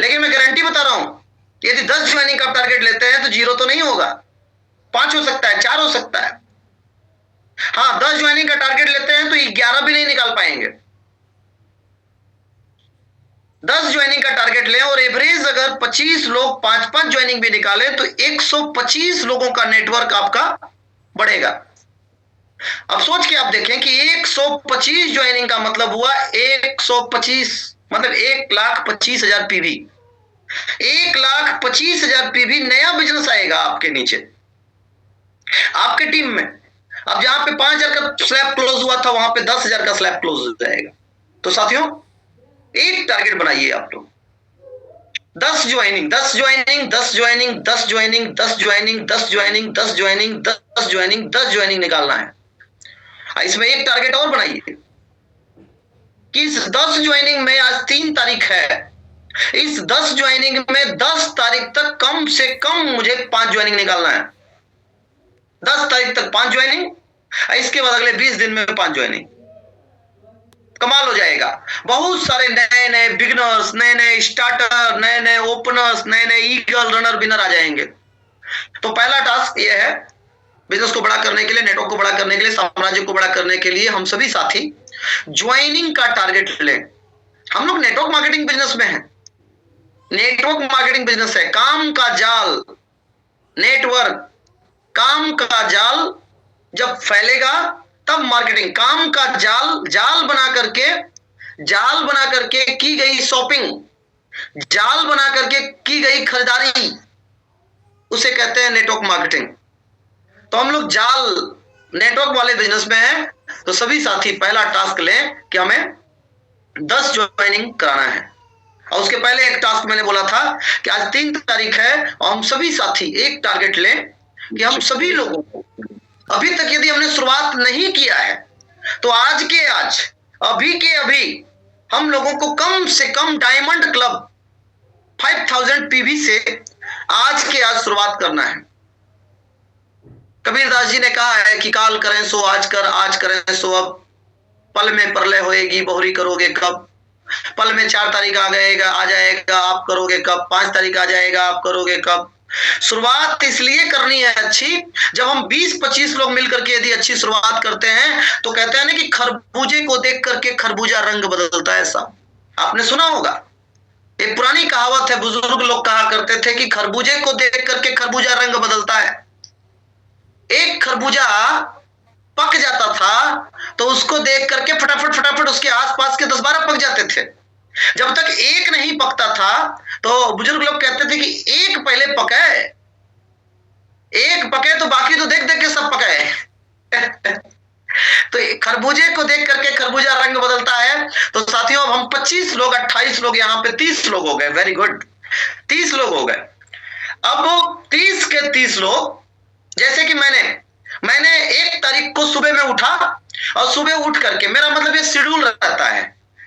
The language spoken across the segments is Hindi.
लेकिन मैं गारंटी बता रहा हूं, यदि 10 ज्वाइनिंग का टारगेट लेते हैं तो 0 तो नहीं होगा, 5 हो सकता है, 4 हो सकता है। हाँ, 10 ज्वाइनिंग का टारगेट लेते हैं तो 11 भी नहीं निकाल पाएंगे। 10 ज्वाइनिंग का टारगेट लें और एवरेज अगर 25 लोग 5-5 ज्वाइनिंग भी निकाले तो 125 लोगों का नेटवर्क आपका बढ़ेगा। अब सोच के आप देखें कि 125 ज्वाइनिंग का मतलब हुआ 125, मतलब 1,25,000 पीवी। 1,25,000 पीवी नया बिजनेस आएगा आपके नीचे, आपके टीम में। अब जहां पे 5,000 का स्लैब क्लोज हुआ था वहां पे 10,000 का स्लैब क्लोज हो जाएगा। तो साथियों, एक टारगेट बनाइए आप लोग, 10 joining, 10 joining, 10 joining, 10 joining, 10 joining, 10 joining, 10 joining, 10 joining, 10 joining निकालना है। इसमें एक टारगेट और बनाइए कि इस 10 ज्वाइनिंग में आज 3 तारीख है, इस 10 ज्वाइनिंग में 10 तारीख तक कम से कम मुझे 5 ज्वाइनिंग निकालना है। 10 तारीख तक 5 ज्वाइनिंग, इसके बाद अगले 20 दिन में 5 ज्वाइनिंग। कमाल हो जाएगा। बहुत सारे नए नए बिगिनर्स, नए नए स्टार्टर, नए नए ओपनर्स, नए नए ईगल रनर विनर आ जाएंगे। तो पहला टास्क ये है, बिजनेस को बड़ा करने के लिए, नेटवर्क को बड़ा करने के लिए, साम्राज्य को बड़ा करने के लिए हम सभी साथी ज्वाइनिंग का टारगेट लें। हम लोग नेटवर्क मार्केटिंग बिजनेस में हैं, नेटवर्क मार्केटिंग बिजनेस है, काम का जाल, नेटवर्क, काम का जाल जब फैलेगा तब मार्केटिंग। काम का जाल, जाल बना करके की गई शॉपिंग, जाल बना करके की गई खरीदारी, उसे कहते हैं नेटवर्क मार्केटिंग। तो हम लोग जाल नेटवर्क वाले बिजनेस में हैं। तो सभी साथी पहला टास्क लें कि हमें 10 ज्वाइनिंग कराना है। और उसके पहले एक टास्क मैंने बोला था कि आज 3 तारीख है और हम सभी साथी एक टारगेट लें कि हम सभी लोगों को, अभी तक यदि हमने शुरुआत नहीं किया है तो आज के आज, अभी के अभी हम लोगों को कम से कम डायमंड क्लब 5000 पीवी से आज के आज शुरुआत करना है। कबीरदास जी ने कहा है कि काल करें सो आज कर, आज करें सो अब, पल में प्रलय होएगी बहुरी करोगे कब। पल में 4 तारीख आ जाएगा आप करोगे कब, 5 तारीख आ जाएगा आप करोगे कब। शुरुआत इसलिए करनी है अच्छी, जब हम 20-25 लोग मिलकर के यदि अच्छी शुरुआत करते हैं तो कहते हैं ना कि खरबूजे को देख करके खरबूजा रंग बदलता है। साहब, आपने सुना होगा, एक पुरानी कहावत है, बुजुर्ग लोग कहा करते थे कि खरबूजे को देख करके खरबूजा रंग बदलता है। एक खरबूजा पक जाता था तो उसको देख करके फटाफट फटाफट उसके आसपास के 10-12 पक जाते थे। जब तक एक नहीं पकता था तो बुजुर्ग लोग कहते थे कि एक पहले पके, एक पके तो बाकी तो देख देख के सब पकाए। तो खरबूजे को देख करके खरबूजा रंग बदलता है। तो साथियों, अब हम 25 लोग, 28 लोग, यहाँ पे 30 लोग हो गए। वेरी गुड, 30 लोग हो गए। अब वो 30 के 30 लोग, जैसे कि मैंने 1 तारीख को सुबह में उठा और सुबह उठ करके, मेरा मतलब ये शेड्यूल रहता है,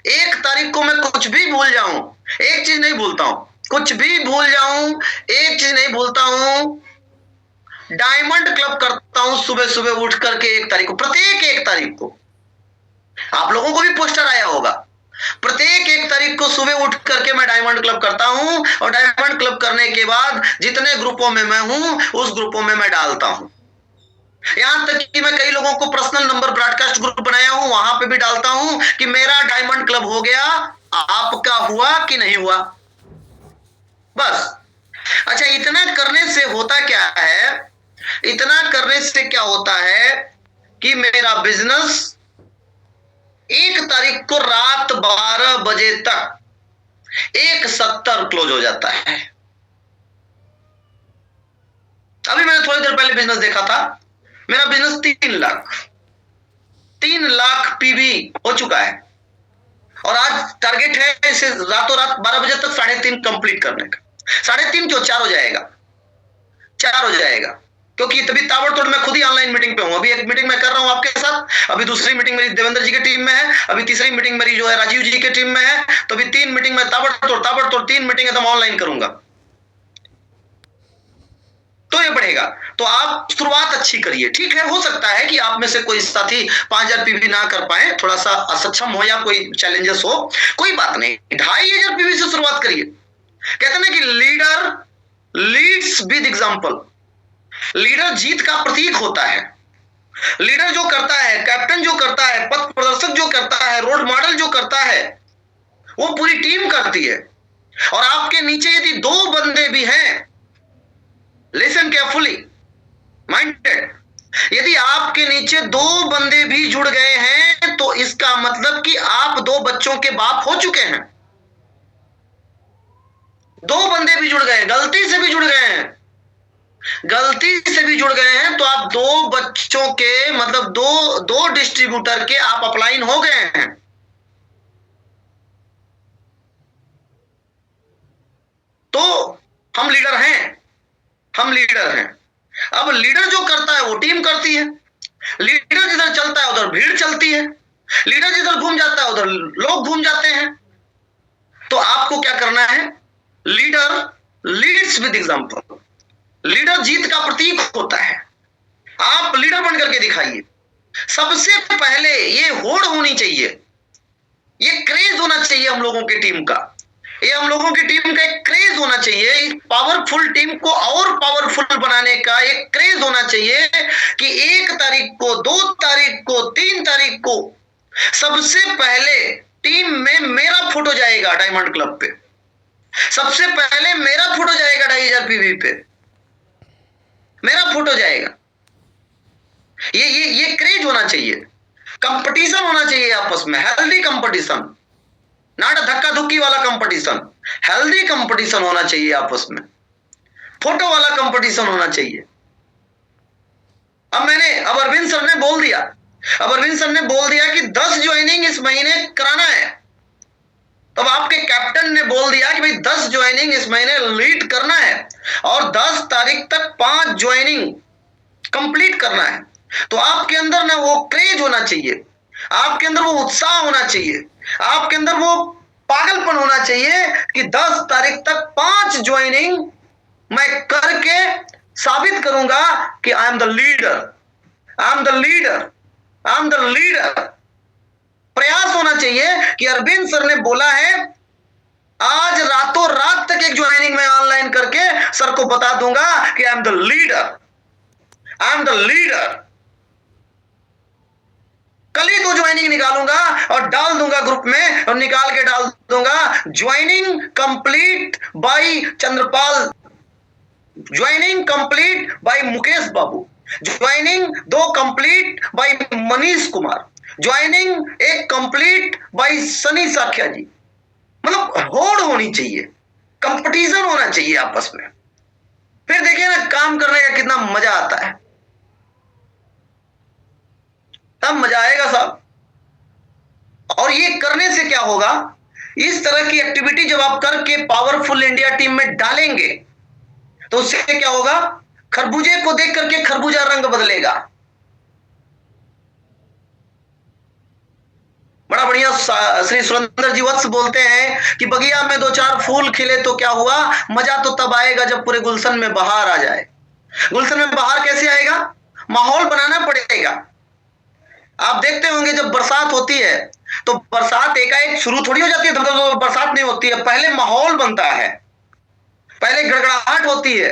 1 तारीख को मैं कुछ भी भूल जाऊं, एक चीज नहीं भूलता हूं, कुछ भी भूल जाऊं, एक चीज नहीं भूलता हूं, डायमंड क्लब करता हूं सुबह सुबह उठ करके 1 तारीख को, प्रत्येक 1 तारीख को। आप लोगों को भी पोस्टर आया होगा, प्रत्येक 1 तारीख को सुबह उठ करके मैं डायमंड क्लब करता हूं और डायमंड क्लब करने के बाद जितने ग्रुपों में मैं हूं उस ग्रुपों में मैं डालता हूं। यहां तक कि मैं कई लोगों को पर्सनल नंबर ब्रॉडकास्ट ग्रुप बनाया हूं, वहां पे भी डालता हूं कि मेरा डायमंड क्लब हो गया, आपका हुआ कि नहीं हुआ, बस। अच्छा, इतना करने से होता क्या है, इतना करने से क्या होता है कि मेरा बिजनेस 1 तारीख को रात 12 बजे तक 170 क्लोज हो जाता है। अभी मैंने थोड़ी देर पहले बिजनेस देखा था, मेरा बिजनेस 3 लाख पीवी हो चुका है और आज टारगेट है इसे रातों रात 12 बजे तक 3.5 कंप्लीट करने का। 3.5 क्यों, 4 हो जाएगा, 4 हो जाएगा, क्योंकि तभी ताबड़तोड़ मैं खुद ही ऑनलाइन मीटिंग पे हूं। अभी एक मीटिंग मैं कर रहा हूं आपके साथ, अभी दूसरी मीटिंग मेरी देवेंद्र जी की टीम में है, अभी तीसरी मीटिंग मेरी जो है राजीव जी की टीम में है। तो अभी 3 मीटिंग में ताबड़तोड़ 3 मीटिंग एकदम ऑनलाइन करूंगा, तो ये बढ़ेगा। तो आप शुरुआत अच्छी करिए, ठीक है। हो सकता है कि आप में से कोई साथी 5000 पीवी ना कर पाए, थोड़ा सा असक्षम हो या कोई चैलेंजेस हो, कोई बात नहीं, 2500 पीवी से शुरुआत करिए। कहते हैं ना कि leader leads with example. Leader जीत का प्रतीक होता है। लीडर जो करता है, कैप्टन जो करता है, पथ प्रदर्शक जो करता है, रोल मॉडल जो करता है, वो पूरी टीम करती है। और आपके नीचे यदि दो बंदे भी हैं, लिसन केयरफुली माइंडेड, यदि आपके नीचे दो बंदे भी जुड़ गए हैं तो इसका मतलब कि आप दो बच्चों के बाप हो चुके हैं। दो बंदे भी जुड़ गए, गलती से भी जुड़ गए हैं, गलती से भी जुड़ गए हैं तो आप दो बच्चों के मतलब दो डिस्ट्रीब्यूटर के आप अपलाइन हो गए हैं। तो हम लीडर हैं, हम लीडर हैं। अब लीडर जो करता है वो टीम करती है। लीडर जिधर चलता है उधर भीड़ चलती है। लीडर जिधर घूम जाता है उधर लोग घूम जाते हैं। तो आपको क्या करना है? Leader leads with example. Leader जीत का प्रतीक होता है। आप लीडर बन करके दिखाइए। सबसे पहले ये होड़ होनी चाहिए, ये क्रेज होना चाहिए हम लोगों की टीम का। ये हम लोगों की टीम का एक क्रेज होना चाहिए। इस पावरफुल टीम को और पावरफुल बनाने का एक क्रेज होना चाहिए कि 1 तारीख को, 2 तारीख को, 3 तारीख को सबसे पहले टीम में मेरा फोटो जाएगा डायमंड क्लब पे। सबसे पहले मेरा फोटो जाएगा 2500 पीवी पे, मेरा फोटो जाएगा। ये क्रेज होना चाहिए। कंपटीशन होना चाहिए आपस में, हेल्दी कंपटीशन, नॉट धक्का धुक्की वाला कंपटीशन। हेल्दी कंपटीशन होना चाहिए आपस में, फोटो वाला कंपटीशन होना चाहिए। अब अरविंद सर ने बोल दिया, कि 10 ज्वाइनिंग इस महीने कराना है। तब आपके कैप्टन ने बोल दिया कि भाई 10 ज्वाइनिंग इस महीने लीड करना है और 10 तारीख तक 5 ज्वाइनिंग कंप्लीट करना है। तो आपके अंदर ना वो क्रेज होना चाहिए, आपके अंदर वो उत्साह होना चाहिए, आपके अंदर वो पागलपन होना चाहिए कि 10 तारीख तक 5 ज्वाइनिंग मैं करके साबित करूंगा कि I am the leader, I am the leader, I am the leader. प्रयास होना चाहिए कि अरविंद सर ने बोला है आज रातों रात तक एक ज्वाइनिंग मैं ऑनलाइन करके सर को बता दूंगा कि I am the leader, I am the leader. कल ही 2 ज्वाइनिंग निकालूंगा और डाल दूंगा ग्रुप में, और निकाल के डाल दूंगा joining complete by Chandrapal, joining complete by Mukesh Babu, joining 2 complete by Manish Kumar, joining 1 complete by Sunny Sakhya ji. मतलब होड़ होनी चाहिए, कंपटीशन होना चाहिए आपस में। फिर देखिए ना काम करने का कितना मजा आता है, तब मजा आएगा साहब। और ये करने से क्या होगा, इस तरह की एक्टिविटी जब आप करके पावरफुल इंडिया टीम में डालेंगे तो उससे क्या होगा, खरबूजे को देख करके खरबूजा रंग बदलेगा। बड़ा बढ़िया श्री सुरेंद्र जी वत्स बोलते हैं कि बगिया में 2-4 फूल खिले तो क्या हुआ, मजा तो तब आएगा जब पूरे गुलशन में बहार आ जाए। गुलशन में बहार कैसे आएगा, माहौल बनाना पड़ेगा। आप देखते होंगे जब बरसात होती है तो बरसात एकाएक शुरू थोड़ी हो जाती है, तो बरसात नहीं होती है, पहले माहौल बनता है, पहले गड़गड़ाहट होती है,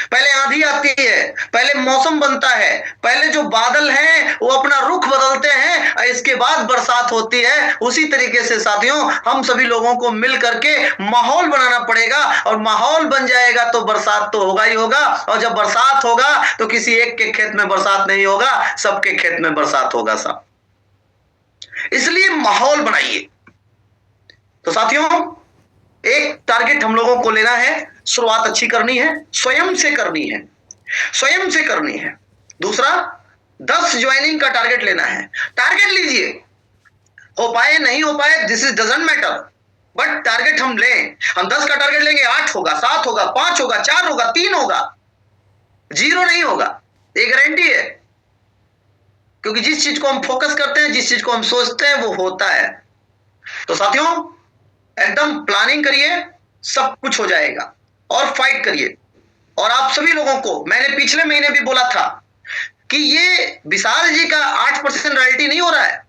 पहले आंधी आती है, पहले मौसम बनता है, पहले जो बादल हैं वो अपना रुख बदलते हैं और इसके बाद बरसात होती है। उसी तरीके से साथियों हम सभी लोगों को मिल करके माहौल बनाना पड़ेगा, और माहौल बन जाएगा तो बरसात तो होगा ही होगा। और जब बरसात होगा तो किसी एक के खेत में बरसात नहीं होगा, सबके खेत में बरसात होगा साहब। इसलिए माहौल बनाइए। तो साथियों एक टारगेट हम लोगों को लेना है, शुरुआत अच्छी करनी है, स्वयं से करनी है, स्वयं से करनी है। दूसरा 10 ज्वाइनिंग का टारगेट लेना है। टारगेट लीजिए, हो पाए नहीं हो पाए this is doesn't matter, but target हम लें। हम 10 का टारगेट लेंगे, 8 होगा, 7 होगा, 5 होगा, 4 होगा, 3 होगा, 0 नहीं होगा, ये गारंटी है। क्योंकि जिस चीज को हम फोकस करते हैं, जिस चीज को हम सोचते हैं वो होता है। तो साथियों एकदम प्लानिंग करिए, सब कुछ हो जाएगा। और फाइट करिए। और आप सभी लोगों को मैंने पिछले महीने भी बोला था कि ये विशाल जी का 8% रॉयल्टी नहीं हो रहा है,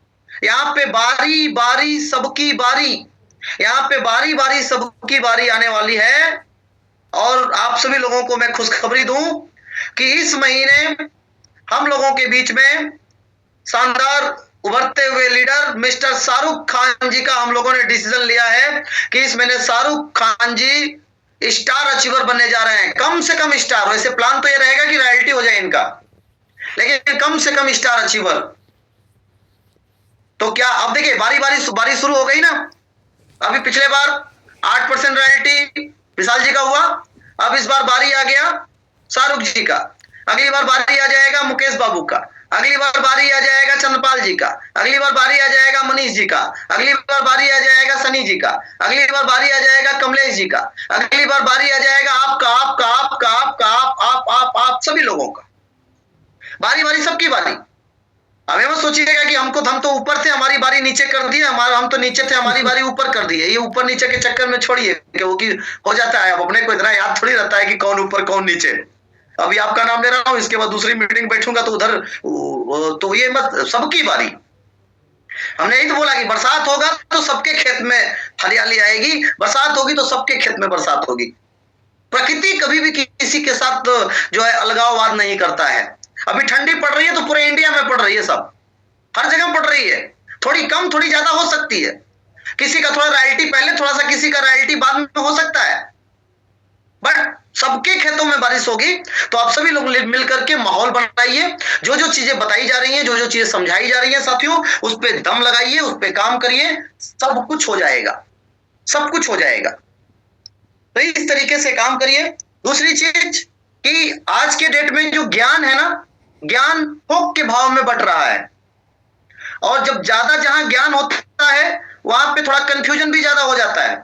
यहाँ पे बारी बारी सबकी बारी, यहाँ पे बारी बारी सबकी बारी आने वाली है। और आप सभी लोगों को मैं खुशखबरी दूं कि इस महीने हम लोगों के बीच में शानदार उभरते हुए लीडर मिस्टर शाहरुख खान जी का हम लोगों ने डिसीजन लिया है कि इस महीने शाहरुख खान जी स्टार अचीवर बनने जा रहे हैं। कम से कम स्टार, वैसे प्लान तो ये रहेगा कि रॉयल्टी हो जाए इनका, लेकिन कम से कम स्टार अचीवर। तो क्या अब देखिए बारी शुरू हो गई ना। अभी पिछले बार 8% रॉयल्टी विशाल जी का हुआ, अब इस बार बारी आ गया शाहरुख जी का। अगली बार बारी आ जाएगा मुकेश बाबू का, अगली बार बारी आ जाएगा चंद्रपाल जी का, अगली बार बारी आ जाएगा मनीष जी का, अगली बार बारी आ जाएगा सनी जी का, अगली बार बारी आ जाएगा कमलेश जी का, अगली बार बारी आ जाएगा आपका आपका आपका आपका आप सभी लोगों का। बारी बारी सबकी बारी। अब मत सोचिएगा कि हम तो ऊपर थे, हमारी बारी नीचे कर दी, हम तो नीचे थे, हमारी बारी ऊपर कर दी है। ये ऊपर नीचे के चक्कर में छोड़िए कि वो की हो जाता है। अब अपने को इतना याद थोड़ी रहता है कि कौन ऊपर कौन नीचे। अभी आपका नाम ले रहा हूं, इसके बाद दूसरी मीटिंग बैठूंगा तो उधर, तो ये मत, सबकी बारी। हमने यही तो बोला कि बरसात होगा तो सबके खेत में हरियाली आएगी, बरसात होगी तो सबके खेत में बरसात होगी। प्रकृति कभी भी किसी के साथ जो है अलगाववाद नहीं करता है। अभी ठंडी पड़ रही है तो पूरे इंडिया में पड़ रही है, सब हर जगह पड़ रही है। थोड़ी कम थोड़ी ज्यादा हो सकती है, किसी का थोड़ा रॉयल्टी पहले, थोड़ा सा किसी का रॉयल्टी बाद में हो सकता है, बट सबके खेतों में बारिश होगी। तो आप सभी लोग मिल करके माहौल बनाइए। जो जो चीजें बताई जा रही हैं, जो जो चीजें समझाई जा रही हैं साथियों, उस पर दम लगाइए, उस पर काम करिए, सब कुछ हो जाएगा, सब कुछ हो जाएगा। तो इस तरीके से काम करिए। दूसरी चीज कि आज के डेट में जो ज्ञान है ना, ज्ञान थोक के भाव में बट रहा है। और जब ज्यादा जहां ज्ञान होता है वहां पे थोड़ा कंफ्यूजन भी ज्यादा हो जाता है।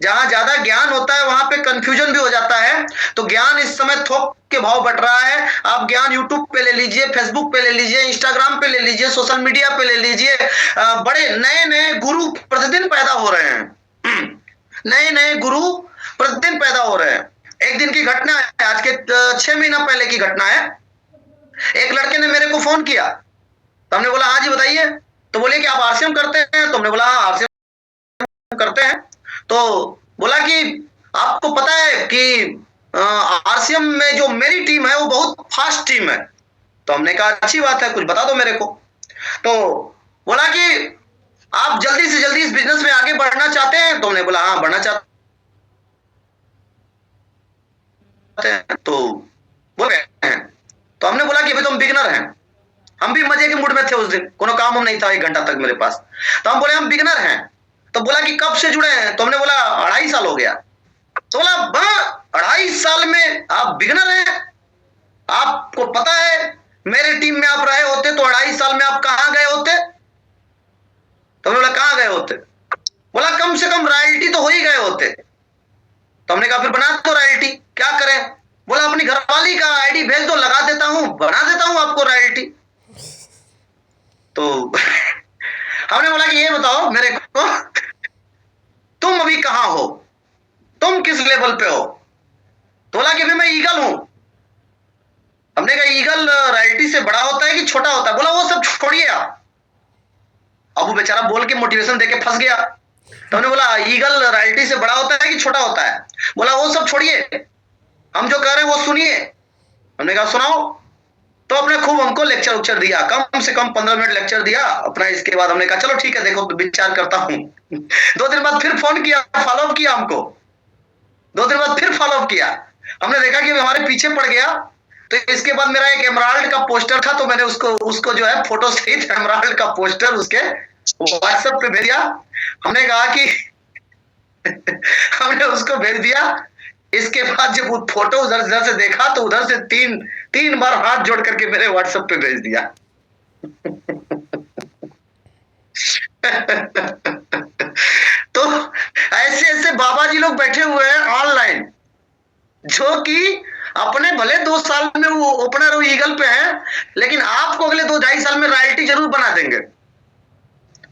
जहां ज्यादा ज्ञान होता है वहां पे कंफ्यूजन भी हो जाता है। तो ज्ञान इस समय थोक के भाव बट रहा है। आप ज्ञान यूट्यूब पे ले लीजिए, फेसबुक पे ले लीजिए, इंस्टाग्राम पे ले लीजिए, सोशल मीडिया पे ले लीजिए। बड़े नए नए गुरु प्रतिदिन पैदा हो रहे हैं। नए नए गुरु प्रतिदिन पैदा हो रहे हैं। एक दिन की घटना है, आज के 6 महीना पहले की घटना है। एक लड़के ने मेरे को फोन किया, तो हमने बोला हाँ जी बताइए। तो बोले कि आप आरसीएम करते हैं? तो हमने बोला हाँ आरसीएम करते हैं। तो बोला कि आपको पता है कि आरसीएम में जो मेरी टीम है वो बहुत फास्ट टीम है। तो हमने कहा अच्छी बात है, कुछ बता दो मेरे को। तो बोला कि आप जल्दी से जल्दी इस बिजनेस में आगे बढ़ना चाहते हैं? तो हमने बोला हाँ बढ़ना चाहते हैं। तो बोल रहे हैं, तो हमने बोला कि अभी तो हम बिगनर हैं। हम भी मजे के मूड में थे उस दिन, कोनो काम हम नहीं था 1 घंटा तक मेरे पास। तो हम बोले हम बिगनर हैं। तो बोला कि कब से जुड़े हैं? तो हमने बोला 2.5 साल हो गया। तो बोला 2.5 साल में आप बिगनर हैं? आपको पता है मेरे टीम में आप रहे होते तो 2.5 साल में आप कहां गए होते? तो हमने बोला कहां गए होते? बोला कम से कम रॉयल्टी तो हो ही गए होते। तो हमने कहा फिर बना दो रॉयल्टी, क्या करें? बोला अपनी घरवाली का आईडी भेज दो, लगा देता हूं, बना देता हूं आपको रॉयल्टी। तो हमने बोला कि ये बताओ मेरे को, तुम अभी कहां हो, तुम किस लेवल पे हो? तो बोला कि अभी मैं ईगल हूं। हमने कहा ईगल रॉयल्टी से बड़ा होता है कि छोटा होता है? बोला वो सब छोड़िए आप। अब वो बेचारा बोल के मोटिवेशन देके फंस गया। तो हमने बोला ईगल रॉयल्टी से बड़ा होता है कि छोटा होता है? बोला वो सब छोड़िए, हम जो कह रहे हैं वो सुनिए। हमने कहा सुनाओ। तो अपने खूब हमको लेक्चर उक्चर दिया, कम से कम 15 मिनट लेक्चर दिया अपना। इसके बाद हमने कहा चलो ठीक है, देखो विचार करता हूं। 2 दिन बाद फिर फोन किया, फॉलोअप किया हमको। 2 दिन बाद फिर फॉलोअप किया। हमने देखा कि हमारे पीछे पड़ गया। तो इसके बाद मेरा एक एमराल्ड का पोस्टर था, तो मैंने उसको जो है फोटो सहित एमराल्ड का पोस्टर उसके व्हाट्सएप पे भेज दिया। हमने कहा कि हमने उसको भेज दिया। इसके बाद जब वो फोटो उधर से देखा तो उधर से तीन बार हाथ जोड़ करके मेरे व्हाट्सएप पे भेज दिया। तो ऐसे ऐसे बाबा जी लोग बैठे हुए हैं ऑनलाइन, जो कि अपने भले 2 साल में वो ओपनर और ईगल पे है, लेकिन आपको अगले 2-2.5 साल में रॉयल्टी जरूर बना देंगे।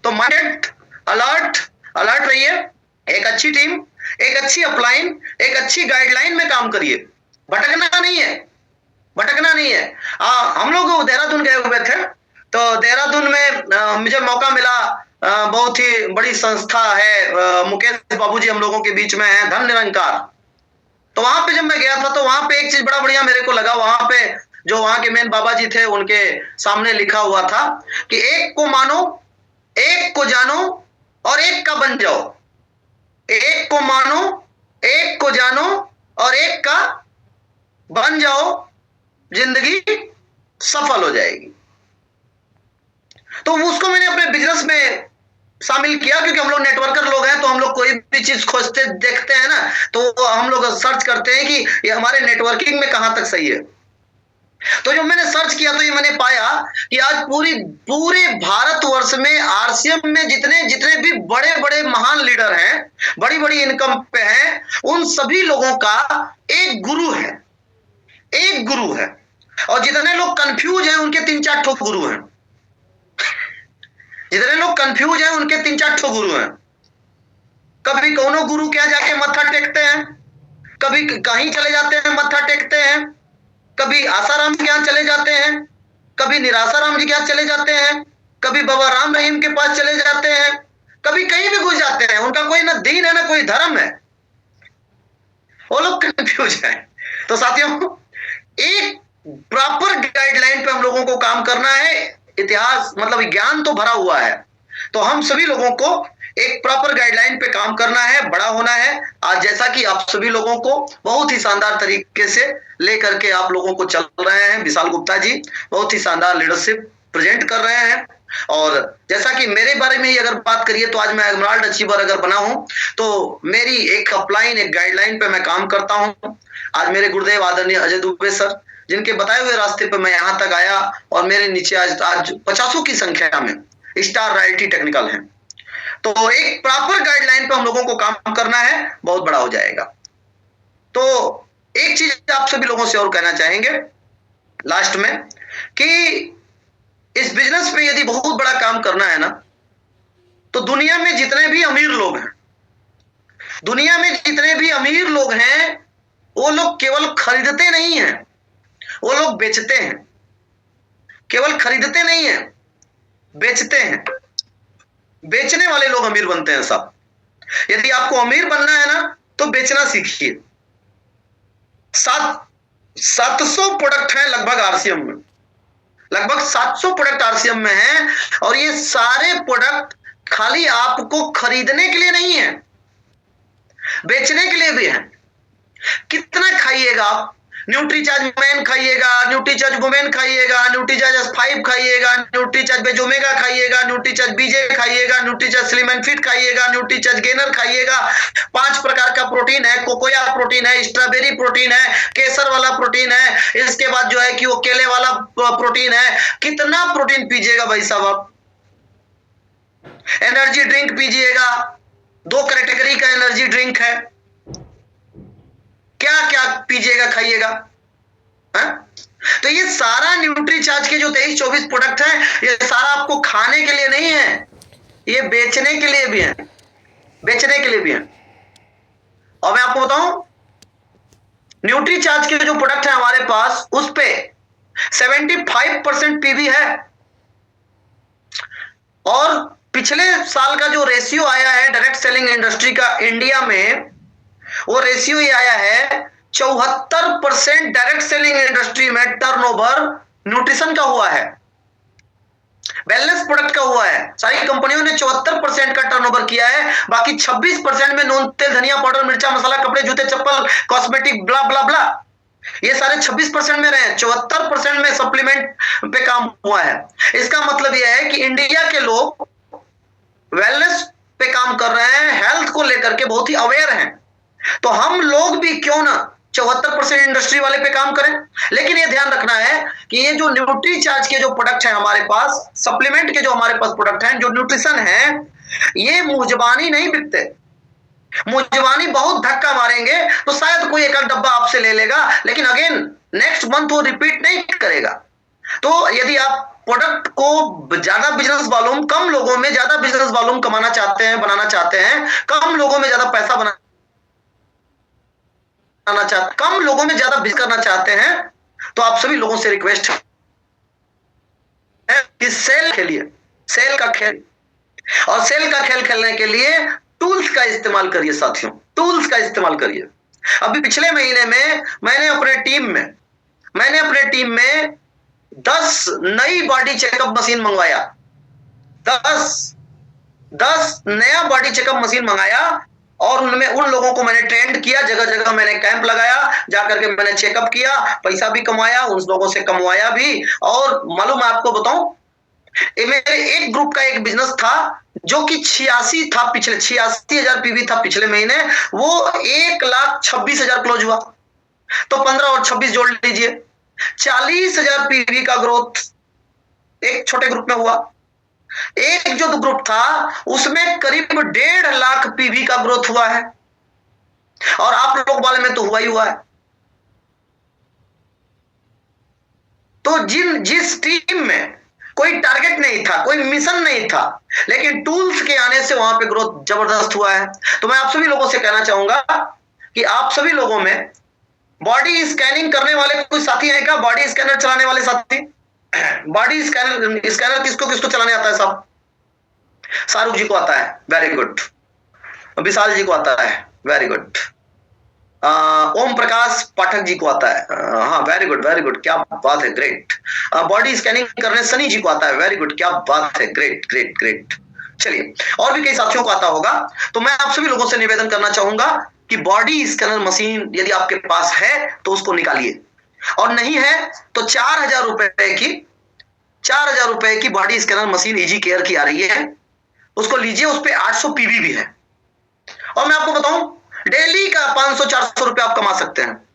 तो माइंड अलर्ट अलर्ट रहिए। एक अच्छी टीम, एक अच्छी अपलाइन, एक अच्छी गाइडलाइन में काम करिए। भटकना नहीं है, भटकना नहीं है। हम लोग देहरादून गए हुए थे। तो देहरादून में मुझे मौका मिला बहुत ही बड़ी संस्था है, मुकेश बाबूजी हम लोगों के बीच में है, धन निरंकार। तो वहां पे जब मैं गया था तो वहां पे एक चीज बड़ा बढ़िया मेरे को लगा। वहां पे जो वहां के मेन बाबा जी थे उनके सामने लिखा हुआ था कि एक को मानो, एक को जानो और एक का बन जाओ। एक को मानो, एक को जानो और एक का बन जाओ, जिंदगी सफल हो जाएगी। तो उसको मैंने अपने बिजनेस में शामिल किया, क्योंकि हम लोग नेटवर्कर लोग हैं, तो हम लोग कोई भी चीज खोजते देखते हैं ना, तो हम लोग सर्च करते हैं कि ये हमारे नेटवर्किंग में कहां तक सही है। तो जब मैंने सर्च किया तो ये मैंने पाया कि आज पूरे भारतवर्ष में आरसीएम में जितने जितने भी बड़े बड़े महान लीडर हैं, बड़ी बड़ी इनकम पे हैं, उन सभी लोगों का एक गुरु है, एक गुरु है। और जितने लोग कंफ्यूज हैं उनके 3-4 ठो गुरु हैं। जितने लोग कंफ्यूज हैं उनके 3-4 ठो गुरु हैं। कभी कोनो गुरु के यहाँ जाके मत्था टेकते हैं, कभी कहीं चले जाते हैं मत्था टेकते हैं, कभी आसाराम के यहाँ चले जाते हैं, कभी निरासाराम जी के यहाँ चले जाते हैं, कभी बाबा राम रहीम के पास चले जाते हैं, कभी कहीं भी घुस जाते हैं। उनका कोई ना दीन है ना कोई धर्म है, वो लोग कंफ्यूज हैं। तो साथियों, एक प्रॉपर गाइडलाइन पे हम लोगों को काम करना है। इतिहास मतलब ज्ञान तो भरा हुआ है, तो हम सभी लोगों को एक प्रॉपर गाइडलाइन पे काम करना है, बड़ा होना है। आज जैसा कि आप सभी लोगों को बहुत ही शानदार तरीके से लेकर के आप लोगों को चल रहे हैं, विशाल गुप्ता जी बहुत ही शानदार लीडरशिप प्रेजेंट कर रहे हैं। और जैसा कि मेरे बारे में ही अगर बात करिए तो आज मैं एमराल्ड अचीवर अगर बना हूं, तो मेरी एक अपलाइन, एक गाइडलाइन पे मैं काम करता हूं। आज मेरे गुरुदेव आदरणीय अजय दुबे सर, जिनके बताए हुए रास्ते पे मैं यहां तक आया, और मेरे नीचे आज 50 की संख्या में स्टार रॉयल्टी टेक्निकल है। तो एक प्रॉपर गाइडलाइन पे हम लोगों को काम करना है, बहुत बड़ा हो जाएगा। तो एक चीज आप सभी लोगों से और कहना चाहेंगे लास्ट में, कि इस बिजनेस में यदि बहुत बड़ा काम करना है ना, तो दुनिया में जितने भी अमीर लोग हैं, दुनिया में जितने भी अमीर लोग हैं, वो लोग केवल खरीदते नहीं हैं, वो लोग बेचते हैं। केवल खरीदते नहीं है, बेचते हैं। बेचने वाले लोग अमीर बनते हैं साहब। यदि आपको अमीर बनना है ना, तो बेचना सीखिए। 700 प्रोडक्ट हैं लगभग आरसीएम में, लगभग 700 प्रोडक्ट आरसीएम में हैं, और ये सारे प्रोडक्ट खाली आपको खरीदने के लिए नहीं है, बेचने के लिए भी है। कितना खाइएगा आप? न्यूट्रीचार्ज मैन खाइएगा, न्यूट्रीचार्ज वुमेन खाइएगा, न्यूट्रीचार्ज S5 खाइएगा, न्यूट्रीचार्ज बेजोमेगा खाइएगा, न्यूट्रीचार्ज बीजे खाइएगा, न्यूट्रीचार्ज स्लिम एंड फिट खाइएगा, न्यूट्रीचार्ज गेनर खाइएगा। 5 प्रकार का प्रोटीन है, कोकोया प्रोटीन है, स्ट्रॉबेरी प्रोटीन है, केसर वाला प्रोटीन है, इसके बाद जो है कि वो केले वाला प्रोटीन है। कितना प्रोटीन पीजिएगा भाई साहब आप? एनर्जी ड्रिंक पीजिएगा, 2 कैटेगरी का एनर्जी ड्रिंक है। क्या क्या पीजिएगा, खाइएगा। तो ये सारा न्यूट्रीचार्ज के जो 23-24 प्रोडक्ट हैं, ये सारा आपको खाने के लिए नहीं है, ये बेचने के लिए भी है, बेचने के लिए भी है। और मैं आपको बताऊं, न्यूट्रीचार्ज के जो प्रोडक्ट है हमारे पास, उस पे 75% पीवी है। और पिछले साल का जो रेशियो आया है डायरेक्ट सेलिंग इंडस्ट्री का इंडिया में, वो रेशियो ये आया है 74% डायरेक्ट सेलिंग इंडस्ट्री में टर्नओवर न्यूट्रिशन का हुआ है, वेलनेस प्रोडक्ट का हुआ है। सारी कंपनियों ने 74% का टर्नओवर किया है, बाकी 26% में नून, तेल, धनिया पाउडर, मिर्चा मसाला, कपड़े, जूते, चप्पल, कॉस्मेटिक, ब्ला ब्ला ब्ला, ये सारे 26% में रहे। 74% में सप्लीमेंट पे काम हुआ है। इसका मतलब यह है कि इंडिया के लोग वेलनेस पे काम कर रहे हैं, हेल्थ को लेकर के बहुत ही अवेयर हैं। तो हम लोग भी क्यों ना 74% इंडस्ट्री वाले पे काम करें। लेकिन ये ध्यान रखना है कि ये जो न्यूट्रीचार्ज के जो प्रोडक्ट है हमारे पास, सप्लीमेंट के जो हमारे पास प्रोडक्ट हैं, जो न्यूट्रिशन है, ये मुंहजबानी नहीं बिकते। मुंहजबानी बहुत धक्का मारेंगे तो शायद कोई एक डब्बा आपसे ले लेगा, लेकिन अगेन नेक्स्ट मंथ वो रिपीट नहीं करेगा। तो यदि आप प्रोडक्ट को ज्यादा बिजनेस वॉल्यूम, कम लोगों में ज्यादा बिजनेस वॉल्यूम कमाना चाहते हैं, बनाना चाहते हैं, कम लोगों में ज्यादा पैसा बनाना चाहते, कम लोगों में ज्यादा बिजनेस करना चाहते हैं, तो आप सभी लोगों से रिक्वेस्ट है कि सेल खेलिए, सेल का खेल। और सेल का खेल खेलने के लिए टूल्स का इस्तेमाल करिए साथियों, टूल्स का इस्तेमाल करिए। अभी पिछले महीने में मैंने अपने टीम में 10 नई बॉडी चेकअप मशीन मंगवाया। 10 नया बॉडी चेकअप मशीन मंगाया और उनमें उन लोगों को मैंने ट्रेंड किया, जगह जगह मैंने कैंप लगाया, जाकर के मैंने चेकअप किया, पैसा भी कमाया, उन लोगों से कमवाया भी। और मालूम आपको बताऊं, मेरे एक ग्रुप का एक बिजनेस था जो कि 86 था, पिछले 86,000 पीवी था पिछले महीने, वो 1,26,000 क्लोज हुआ। तो 15 और 26 जोड़ लीजिए, 40,000 पीवी का ग्रोथ एक छोटे ग्रुप में हुआ। एक जो ग्रुप था उसमें करीब 1.5 लाख पीवी का ग्रोथ हुआ है, और आप लोग वाले में तो हुआ ही हुआ है। तो जिस टीम में कोई टारगेट नहीं था, कोई मिशन नहीं था, लेकिन टूल्स के आने से वहां पे ग्रोथ जबरदस्त हुआ है। तो मैं आप सभी लोगों से कहना चाहूंगा कि आप सभी लोगों में बॉडी स्कैनिंग करने वाले कोई साथी है क्या? बॉडी स्कैनर चलाने वाले साथी? बॉडी स्कैनर किसको किसको चलाने आता है साहब? शाहरुख जी को आता है, वेरी गुड। विशाल जी को आता है, वेरी गुड। ओम प्रकाश पाठक जी को आता है, हाँ वेरी गुड वेरी गुड, क्या बात है, ग्रेट। बॉडी स्कैनिंग करने सनी जी को आता है, वेरी गुड, क्या बात है, ग्रेट ग्रेट ग्रेट। चलिए, और भी कई साथियों को आता होगा। तो मैं आप सभी लोगों से निवेदन करना चाहूंगा कि बॉडी स्कैनर मशीन यदि आपके पास है तो उसको निकालिए, और नहीं है तो 4,000 रुपए की body scanner machine easy care की आ रही है, उसको लीजिए। उस पर 800 पीवी भी है, और मैं आपको बताऊं डेली का 500-400 रुपए आप कमा सकते हैं।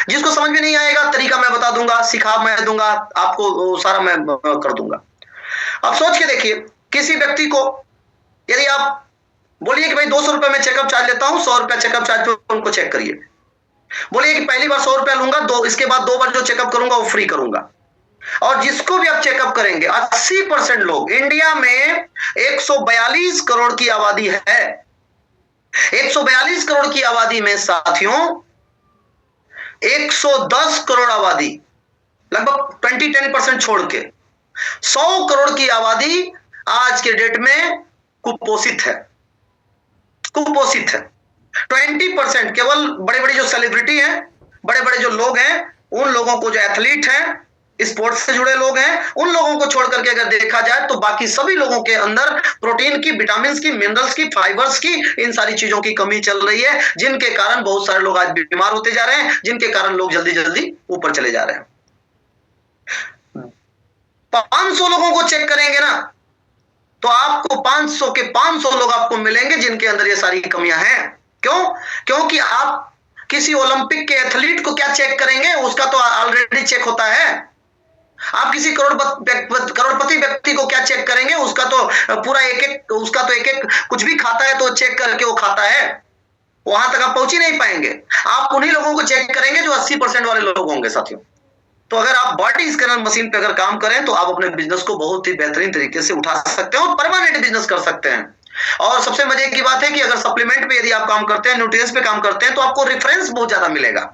जिसको समझ में नहीं आएगा तरीका मैं बता दूंगा, सिखा मैं दूंगा आपको, सारा मैं कर दूंगा। अब सोच के देखिए, किसी व्यक्ति को यदि आप बोलिए कि भाई 200 रुपए में चेकअप चार्ज लेता हूं, 100 रुपया चेकअप चार्ज पे उनको चेक करिए। बोलिए कि पहली बार 100 रुपया लूंगा, इसके बाद 2 बार जो चेकअप करूंगा वो फ्री करूंगा। और जिसको भी आप चेकअप करेंगे, 80% लोग, इंडिया में 142 करोड़ की आबादी है, 142 करोड़ की आबादी में साथियों 110 करोड़ आबादी, लगभग 10% छोड़ के 100 करोड़ की आबादी आज के डेट में कुपोषित है। 20% केवल बड़े बड़े जो सेलिब्रिटी हैं, बड़े बड़े जो लोग हैं, उन लोगों को, जो एथलीट हैं, स्पोर्ट्स से जुड़े लोग हैं, उन लोगों को छोड़ करके अगर देखा जाए तो बाकी सभी लोगों के अंदर प्रोटीन की, विटामिन की, मिनरल्स की, फाइबर्स की, इन सारी चीजों की कमी चल रही है, जिनके कारण बहुत सारे लोग आज बीमार होते जा रहे हैं, जिनके कारण लोग जल्दी जल्दी ऊपर चले जा रहे हैं। 500 लोगों को चेक करेंगे ना तो आपको 500 के 500 लोग आपको मिलेंगे जिनके अंदर ये सारी कमियां हैं। क्यों? क्योंकि आप किसी ओलंपिक के एथलीट को क्या चेक करेंगे, उसका तो ऑलरेडी चेक होता है। आप किसी करोड़पति व्यक्ति को क्या चेक करेंगे, उसका तो पूरा उसका तो एक कुछ भी खाता है तो चेक करके वो खाता है, वहां तक आप पहुंच ही नहीं पाएंगे। आप उन्हीं लोगों को चेक करेंगे जो 80% वाले लोग होंगे साथियों। तो अगर आप बॉडी स्कैनर मशीन पे अगर काम करें तो आप अपने बिजनेस को बहुत ही बेहतरीन तरीके से उठा सकते हो, परमानेंट बिजनेस कर सकते हैं। और सबसे मजे की बात है कि अगर सप्लीमेंट पे यदि आप काम करते हैं, न्यूट्रिएंट्स पे काम करते हैं, तो आपको रेफरेंस बहुत ज्यादा मिलेगा।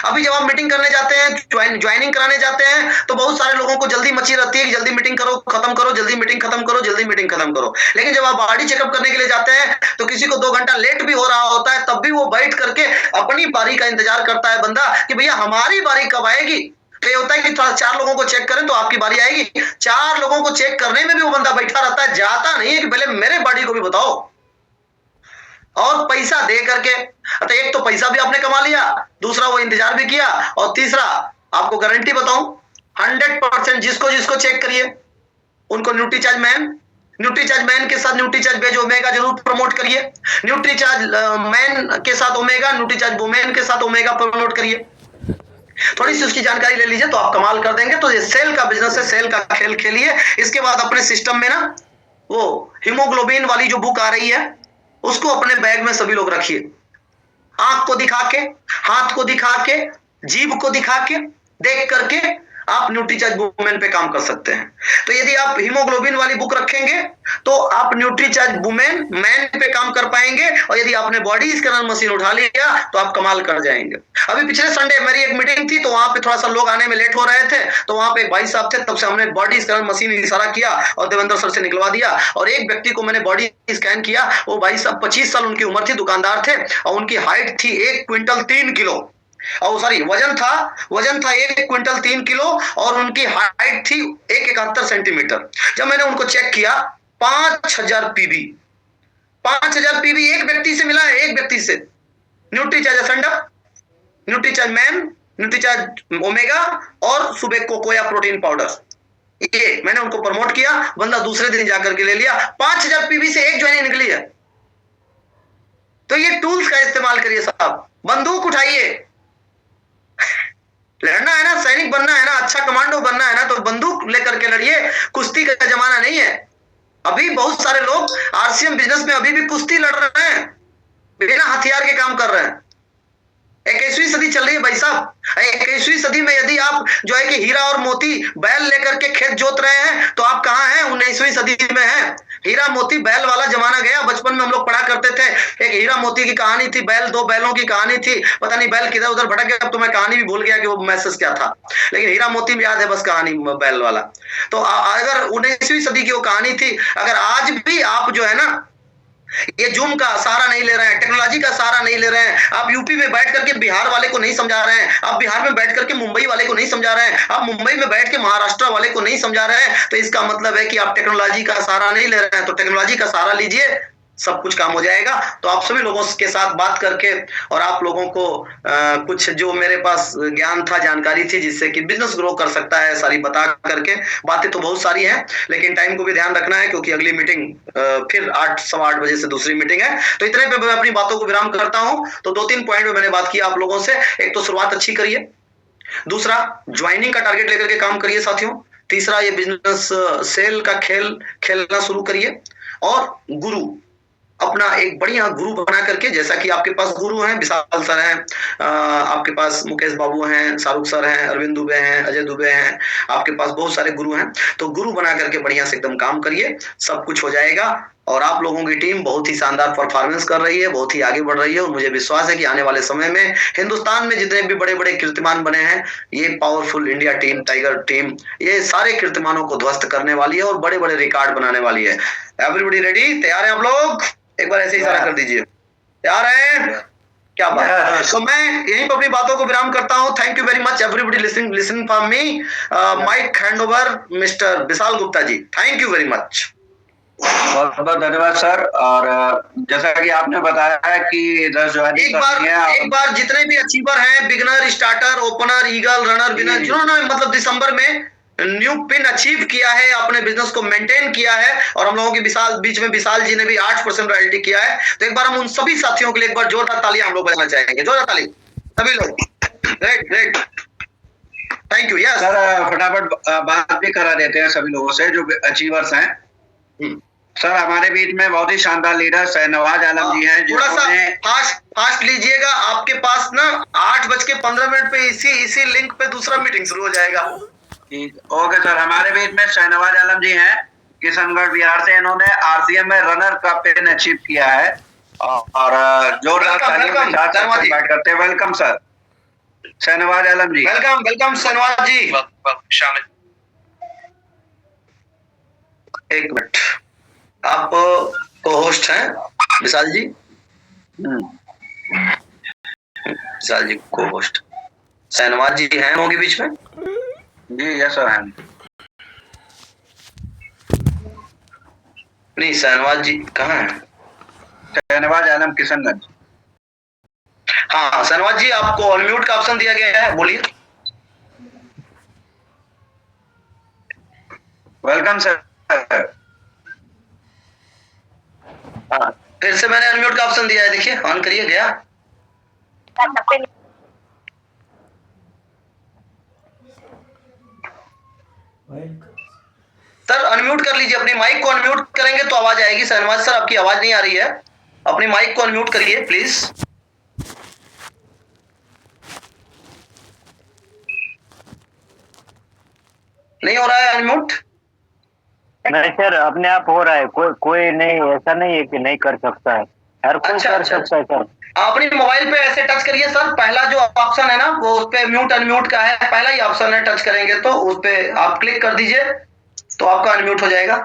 अभी जब आप मीटिंग करने जाते हैं, ज्वाइनिंग कराने जाते हैं, तो बहुत सारे लोगों को जल्दी मची रहती है कि जल्दी मीटिंग करो, खत्म करो, जल्दी मीटिंग खत्म करो, जल्दी मीटिंग खत्म करो। लेकिन जब आप बॉडी चेकअप करने के लिए जाते हैं तो किसी को 2 घंटा लेट भी हो रहा होता है, तब भी वो बैठ करके अपनी बारी का इंतजार करता है बंदा कि भैया हमारी बारी कब आएगी। तो ये होता है कि थोड़ा 4 लोगों को चेक करें तो आपकी बारी आएगी। 4 लोगों को चेक करने में भी वो बंदा बैठा रहता है, जाता नहीं है कि पहले मेरे बॉडी को भी बताओ। और पैसा दे करके, तो एक तो पैसा भी आपने कमा लिया, दूसरा वो इंतजार भी किया, और तीसरा आपको गारंटी बताऊं 100% जिसको चेक करिए उनको न्यूट्रीचार्ज मैन के साथ न्यूट्रीचार्ज वेज ओमेगा जरूर प्रमोट करिए। न्यूट्रीचार्ज मैन के साथ ओमेगा, न्यूट्रीचार्ज वुमेन के साथ ओमेगा प्रमोट करिए। थोड़ी सी उसकी जानकारी ले लीजिए तो आप कमाल कर देंगे। तो ये सेल का बिजनेस है, सेल का खेल खेलिए। इसके बाद अपने सिस्टम में ना वो हीमोग्लोबिन वाली जो बुक आ रही है उसको अपने बैग में सभी लोग रखिए। आंख को दिखा के, हाथ को दिखा के, जीभ को दिखा के, देख करके आप न्यूट्रीचार्ज वुमेन पे काम कर सकते हैं। तो यदि आप हीमोग्लोबिन वाली बुक रखेंगे तो आप न्यूट्रीचार्ज वुमेन मैन पे काम कर पाएंगे, और यदि आपने बॉडी स्कैनर मशीन उठा लिया तो आप कमाल कर जाएंगे। अभी पिछले संडे मेरी एक मीटिंग थी, तो वहां पे थोड़ा सा लोग आने में लेट हो रहे थे, तो वहां पे एक भाई साहब थे, तब से हमने बॉडी स्कैनर मशीन इशारा किया और देवेंद्र सर से निकलवा दिया, और एक व्यक्ति को मैंने बॉडी स्कैन किया। वो भाई साहब 25 साल उनकी उम्र थी, दुकानदार थे, और उनकी हाइट थी 1 क्विंटल 3 किलो, और सॉरी वजन था 1 क्विंटल 3 किलो, और उनकी हाइट थी 171 सेंटीमीटर। जब मैंने उनको चेक किया 5000 पीबी, 5000 पीबी एक व्यक्ति से मिला है, एक व्यक्ति से। Nutricharge Asenda, Nutricharge man, Nutricharge Omega और सुबह कोकोया प्रोटीन पाउडर, ये मैंने उनको प्रमोट किया। बंदा दूसरे दिन जाकर के ले लिया। 5000 पीबी से एक ज्वाइनिंग निकली है। तो ये टूल्स का इस्तेमाल करिए साहब। बंदूक उठाइए, लड़ना है ना, सैनिक बनना है ना, अच्छा कमांडो बनना है ना, तो बंदूक लेकर के लड़िए। कुश्ती का जमाना नहीं है। अभी बहुत सारे लोग आरसीएम बिजनेस में अभी भी कुश्ती लड़ रहे हैं, बिना हथियार के काम कर रहे हैं। 21वीं सदी चल रही है भाई साहब। 21वीं सदी में यदि आप जो है कि हीरा और मोती बैल लेकर के खेत जोत रहे हैं, तो आप कहां हैं? 19वीं सदी में हैं। हीरा मोती बैल वाला जमाना गया। बचपन में हम लोग पढ़ा करते थे, एक हीरा मोती की कहानी थी, बैल, 2 बैलों की कहानी थी। पता नहीं बैल किधर उधर भटक गया, अब तो मैं कहानी भी भूल गया कि वो मैसेज क्या था, लेकिन हीरा मोती में याद है बस कहानी बैल वाला। तो अगर 19वीं सदी की वो कहानी थी, अगर आज भी आप जो है ना ये जूम का सहारा नहीं ले रहे हैं, टेक्नोलॉजी का सहारा नहीं ले रहे हैं, आप यूपी में बैठ करके बिहार वाले को नहीं समझा रहे हैं, आप बिहार में बैठ करके मुंबई वाले को नहीं समझा रहे हैं, आप मुंबई में बैठ के महाराष्ट्र वाले को नहीं समझा रहे हैं, तो इसका मतलब है कि आप टेक्नोलॉजी का सहारा नहीं ले रहे हैं। तो टेक्नोलॉजी का सहारा लीजिए, सब कुछ काम हो जाएगा। तो आप सभी लोगों के साथ बात करके और आप लोगों को कुछ जो मेरे पास ज्ञान था, जानकारी थी, जिससे कि बिजनेस ग्रो कर सकता है, सारी बता करके। बातें तो बहुत सारी हैं, लेकिन टाइम को भी ध्यान रखना है, क्योंकि अगली मीटिंग फिर 8 सवा 8 बजे से दूसरी मीटिंग है। तो इतने पे मैं अपनी बातों को विराम करता हूं। तो 2-3 पॉइंट में मैंने बात की आप लोगों से। एक तो शुरुआत अच्छी करिए, दूसरा ज्वाइनिंग का टारगेट लेकर के काम करिए साथियों, तीसरा ये बिजनेस सेल का खेल खेलना शुरू करिए, और गुरु अपना एक बढ़िया गुरु बना करके, जैसा कि आपके पास गुरु हैं, विशाल सर हैं, आपके पास मुकेश बाबू हैं, शाहरुख सर हैं, अरविंद दुबे हैं, अजय दुबे हैं, आपके पास बहुत सारे गुरु हैं। तो गुरु बना करके बढ़िया से एकदम काम करिए, सब कुछ हो जाएगा। और आप लोगों की टीम बहुत ही शानदार परफॉर्मेंस कर रही है, बहुत ही आगे बढ़ रही है, और मुझे विश्वास है कि आने वाले समय में हिंदुस्तान में जितने भी बड़े बड़े कीर्तिमान बने हैं, ये powerful India team, tiger team, ये सारे कीर्तिमानों को ध्वस्त करने वाली है और बड़े बड़े रिकॉर्ड बनाने वाली है। Everybody ready? तैयार है आप लोग? एक बार ऐसे ही इशारा कर दीजिए, तैयार है? क्या बात है। तो मैं यहीं पर अपनी बातों को विराम करता हूं। Thank you very much everybody listening from me. Mic hand over mister Vishal Gupta ji. Thank you very much. बहुत बहुत धन्यवाद सर। और जैसा कि आपने बताया है कि 10 ज्वाइनिंग एक बार जितने भी अचीवर हैं, beginner, starter, opener, eagle, runner, winner, जिन्होंने मतलब दिसंबर में न्यू पिन अचीव किया है, अपने बिजनेस को मेंटेन किया है, और हम लोगों के बीच में विशाल जी ने भी 8% रॉयल्टी किया है। तो एक बार हम उन सभी साथियों के लिए एक बार जोरदार तालियां हम लोग बजाना चाहेंगे। जोरदार ताली सभी लोग। Great great, thank you. Yes sir, फटाफट बात भी करा देते हैं सभी लोगों से जो अचीवर्स हैं। सर, हमारे बीच में बहुत ही शानदार लीडर शहनवाज आलम जी हैं। थोड़ा सा फास्ट लीजिएगा, आपके पास ना 8:15 पे इसी लिंक पे दूसरा मीटिंग शुरू हो जाएगा। Okay sir. हमारे बीच में शहनवाज आलम जी हैं, किशनगढ़ बिहार से। इन्होंने आरसीएम में रनर का पिन अचीव किया है, और जोरदार तालियों के साथ इनवाइट करते हैं। वेलकम सर शहनवाज आलम जी। वेलकम वेलकम शहनवाज जी। शामिल। एक मिनट, आप को होस्ट हैं विशाल जी? विशाल जी को होस्ट, शहनवाज जी हैं होंगे बीच में? जी यस सर हैं। नहीं, शहनवाज जी कहाँ हैं? शहनवाज आलम किशनगंज। हाँ शहनवाज जी, आपको अनम्यूट का ऑप्शन दिया गया है, बोलिए। Welcome sir. हाँ, फिर से मैंने अनम्यूट का ऑप्शन दिया है, देखिए ऑन करिए। गया? सर अनम्यूट कर लीजिए, अपनी माइक को अनम्यूट करेंगे तो आवाज आएगी। शहनवाज सर, आपकी आवाज नहीं आ रही है, अपनी माइक को अनम्यूट करिए प्लीज। नहीं हो रहा है अनम्यूट? नहीं सर, अपने आप हो रहा है। कोई नहीं, ऐसा नहीं है कि नहीं कर सकता है, हर कोई अच्छा, कर अच्छा, सकता है सर। अपनी मोबाइल पे ऐसे टच करिए सर, पहला जो ऑप्शन है ना वो उस पे म्यूट अनम्यूट का है, पहला ही ऑप्शन है, टच करेंगे तो उस पे आप क्लिक कर दीजिए तो आपका अनम्यूट हो जाएगा।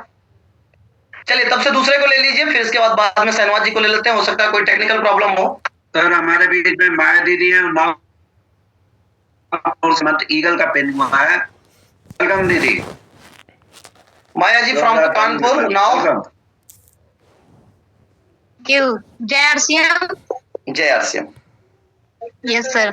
चलिए तब से दूसरे को ले लीजिए, फिर इसके बाद में शहनवाज जी को ले लेते हैं, हो सकता है कोई टेक्निकल प्रॉब्लम हो। सर हमारे बीच में माया दीदी है, मत ईगल का पिन हुआ है। वेलकम दीदी। माया जी फ्रॉम कानपुर नाउ। क्यों? जय आरसीएम। जय आरसीएम। Yes sir.